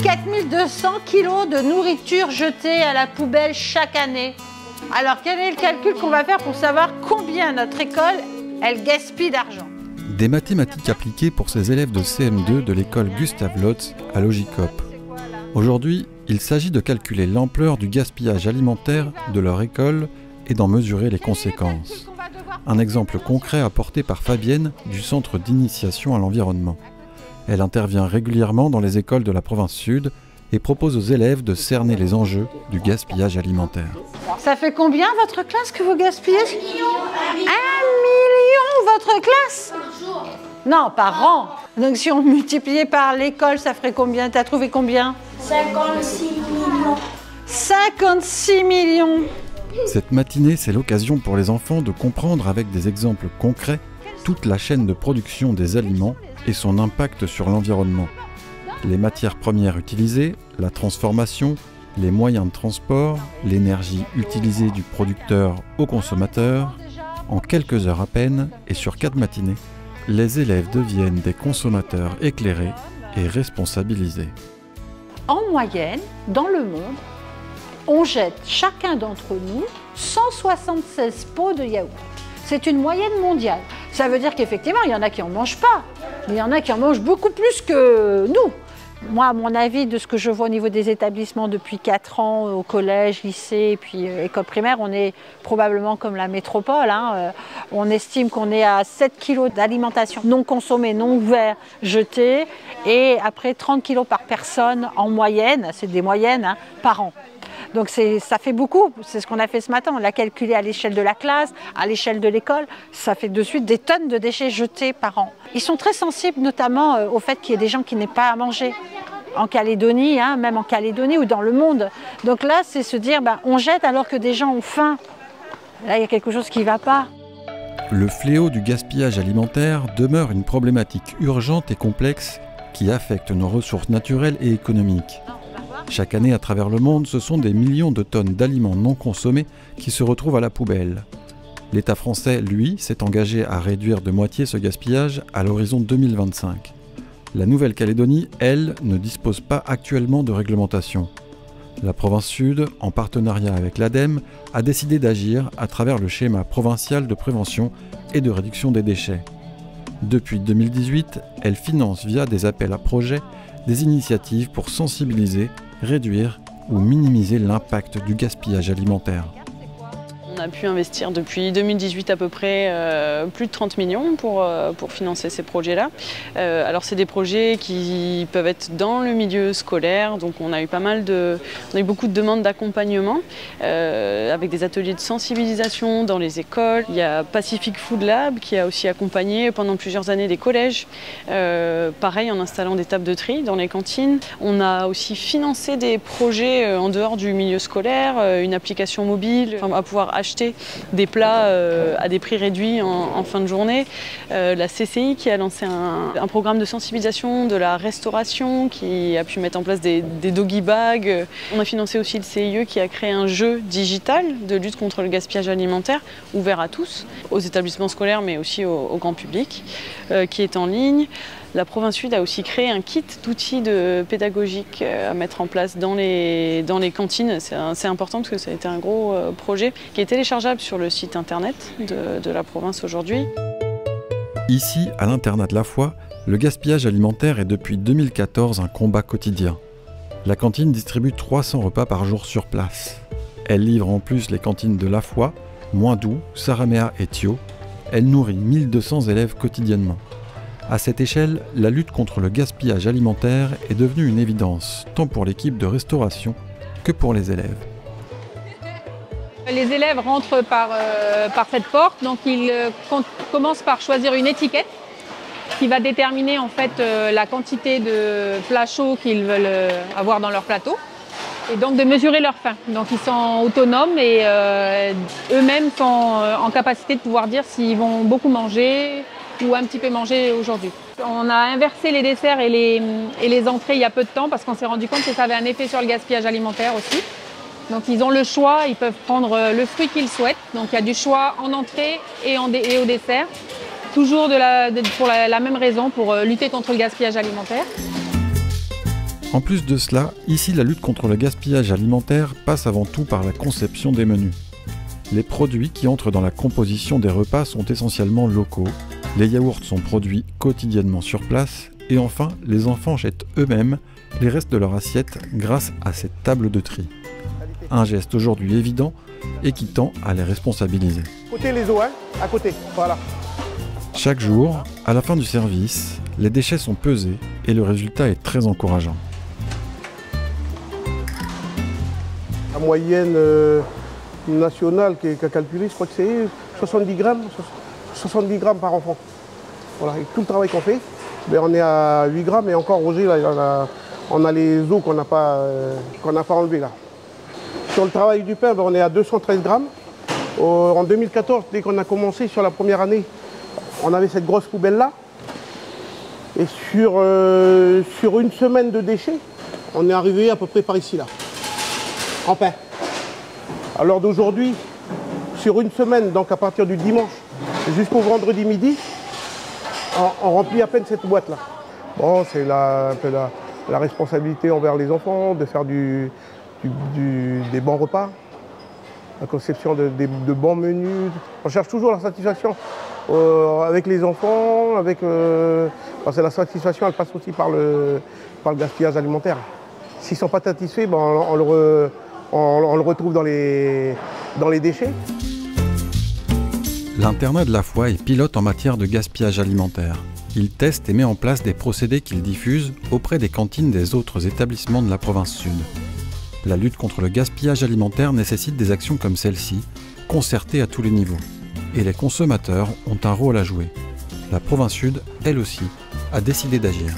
4200 kilos de nourriture jetée à la poubelle chaque année. Alors quel est le calcul qu'on va faire pour savoir combien notre école, elle gaspille d'argent? Des mathématiques appliquées pour ces élèves de CM2 de l'école Gustave Lotz à Logicop. Aujourd'hui, il s'agit de calculer l'ampleur du gaspillage alimentaire de leur école et d'en mesurer les conséquences. Un exemple concret apporté par Fabienne du Centre d'initiation à l'environnement. Elle intervient régulièrement dans les écoles de la province sud et propose aux élèves de cerner les enjeux du gaspillage alimentaire. Ça fait combien votre classe que vous gaspillez? 1 million votre classe? Non, par an. Donc si on multipliait par l'école, ça ferait combien? T'as trouvé combien? 56 millions. 56 millions. Cette matinée, c'est l'occasion pour les enfants de comprendre avec des exemples concrets toute la chaîne de production des aliments et son impact sur l'environnement. Les matières premières utilisées, la transformation, les moyens de transport, l'énergie utilisée du producteur au consommateur. En quelques heures à peine et sur 4 matinées, les élèves deviennent des consommateurs éclairés et responsabilisés. En moyenne, dans le monde, on jette chacun d'entre nous 176 pots de yaourt. C'est une moyenne mondiale. Ça veut dire qu'effectivement, il y en a qui n'en mangent pas, mais il y en a qui en mangent beaucoup plus que nous. Moi, à mon avis, de ce que je vois au niveau des établissements depuis 4 ans, au collège, lycée et puis école primaire, on est probablement comme la métropole. On estime qu'on est à 7 kilos d'alimentation non consommée, non ouverte, jetée, et après 30 kilos par personne en moyenne, c'est des moyennes, par an. Donc ça fait beaucoup, c'est ce qu'on a fait ce matin, on l'a calculé à l'échelle de la classe, à l'échelle de l'école, ça fait de suite des tonnes de déchets jetés par an. Ils sont très sensibles notamment au fait qu'il y ait des gens qui n'aient pas à manger. En Calédonie, même en Calédonie ou dans le monde. Donc là, c'est se dire, on jette alors que des gens ont faim. Là, il y a quelque chose qui ne va pas. Le fléau du gaspillage alimentaire demeure une problématique urgente et complexe qui affecte nos ressources naturelles et économiques. Chaque année à travers le monde, ce sont des millions de tonnes d'aliments non consommés qui se retrouvent à la poubelle. L'État français, lui, s'est engagé à réduire de moitié ce gaspillage à l'horizon 2025. La Nouvelle-Calédonie, elle, ne dispose pas actuellement de réglementation. La province sud, en partenariat avec l'ADEME, a décidé d'agir à travers le schéma provincial de prévention et de réduction des déchets. Depuis 2018, elle finance via des appels à projets des initiatives pour sensibiliser, réduire ou minimiser l'impact du gaspillage alimentaire. On a pu investir depuis 2018 à peu près plus de 30 millions pour financer ces projets-là. Alors c'est des projets qui peuvent être dans le milieu scolaire, donc on a eu beaucoup de demandes d'accompagnement avec des ateliers de sensibilisation dans les écoles. Il y a Pacific Food Lab qui a aussi accompagné pendant plusieurs années des collèges, pareil en installant des tables de tri dans les cantines. On a aussi financé des projets en dehors du milieu scolaire, une application mobile, à pouvoir acheter des plats à des prix réduits en fin de journée. La CCI qui a lancé un programme de sensibilisation de la restauration, qui a pu mettre en place des doggy bags. On a financé aussi le CIE qui a créé un jeu digital de lutte contre le gaspillage alimentaire, ouvert à tous, aux établissements scolaires mais aussi au grand public, qui est en ligne. La province sud a aussi créé un kit d'outils pédagogiques à mettre en place dans les cantines. C'est important parce que ça a été un gros projet qui est téléchargeable sur le site internet de la province aujourd'hui. Ici, à l'internat de la Foi, le gaspillage alimentaire est depuis 2014 un combat quotidien. La cantine distribue 300 repas par jour sur place. Elle livre en plus les cantines de la Foi, Moindou, Saraméa et Thio. Elle nourrit 1200 élèves quotidiennement. À cette échelle, la lutte contre le gaspillage alimentaire est devenue une évidence, tant pour l'équipe de restauration que pour les élèves. Les élèves rentrent par cette porte, donc ils commencent par choisir une étiquette qui va déterminer en fait la quantité de plats chauds qu'ils veulent avoir dans leur plateau et donc de mesurer leur faim. Donc ils sont autonomes et eux-mêmes sont en capacité de pouvoir dire s'ils vont beaucoup manger ou un petit peu manger aujourd'hui. On a inversé les desserts et les entrées il y a peu de temps parce qu'on s'est rendu compte que ça avait un effet sur le gaspillage alimentaire aussi. Donc ils ont le choix, ils peuvent prendre le fruit qu'ils souhaitent. Donc il y a du choix en entrée et au dessert. Toujours pour la même raison, pour lutter contre le gaspillage alimentaire. En plus de cela, ici la lutte contre le gaspillage alimentaire passe avant tout par la conception des menus. Les produits qui entrent dans la composition des repas sont essentiellement locaux, les yaourts sont produits quotidiennement sur place, et enfin, les enfants jettent eux-mêmes les restes de leur assiette grâce à cette table de tri. Un geste aujourd'hui évident et qui tend à les responsabiliser. Côté les eaux, hein, à côté, voilà. Chaque jour, à la fin du service, les déchets sont pesés et le résultat est très encourageant. La moyenne nationale qu'a calculé, je crois que c'est 70 grammes par enfant. Voilà, avec tout le travail qu'on fait, ben on est à 8 grammes et encore Roger, là, on a les os qu'on n'a pas enlevés là. Sur le travail du pain, ben on est à 213 grammes. En 2014, dès qu'on a commencé sur la première année, on avait cette grosse poubelle là. Et sur une semaine de déchets, on est arrivé à peu près par ici là, en pain. À l'heure d'aujourd'hui, sur une semaine, donc à partir du dimanche jusqu'au vendredi midi, on remplit à peine cette boîte là. Bon, c'est un peu la responsabilité envers les enfants, de faire des bons repas, la conception de bons menus. On cherche toujours la satisfaction avec les enfants, parce que la satisfaction elle passe aussi par le gaspillage alimentaire. S'ils ne sont pas satisfaits, ben on le retrouve dans les déchets. L'internat de la foi est pilote en matière de gaspillage alimentaire. Il teste et met en place des procédés qu'il diffuse auprès des cantines des autres établissements de la province sud. La lutte contre le gaspillage alimentaire nécessite des actions comme celle-ci, concertées à tous les niveaux. Et les consommateurs ont un rôle à jouer. La province sud, elle aussi, a décidé d'agir.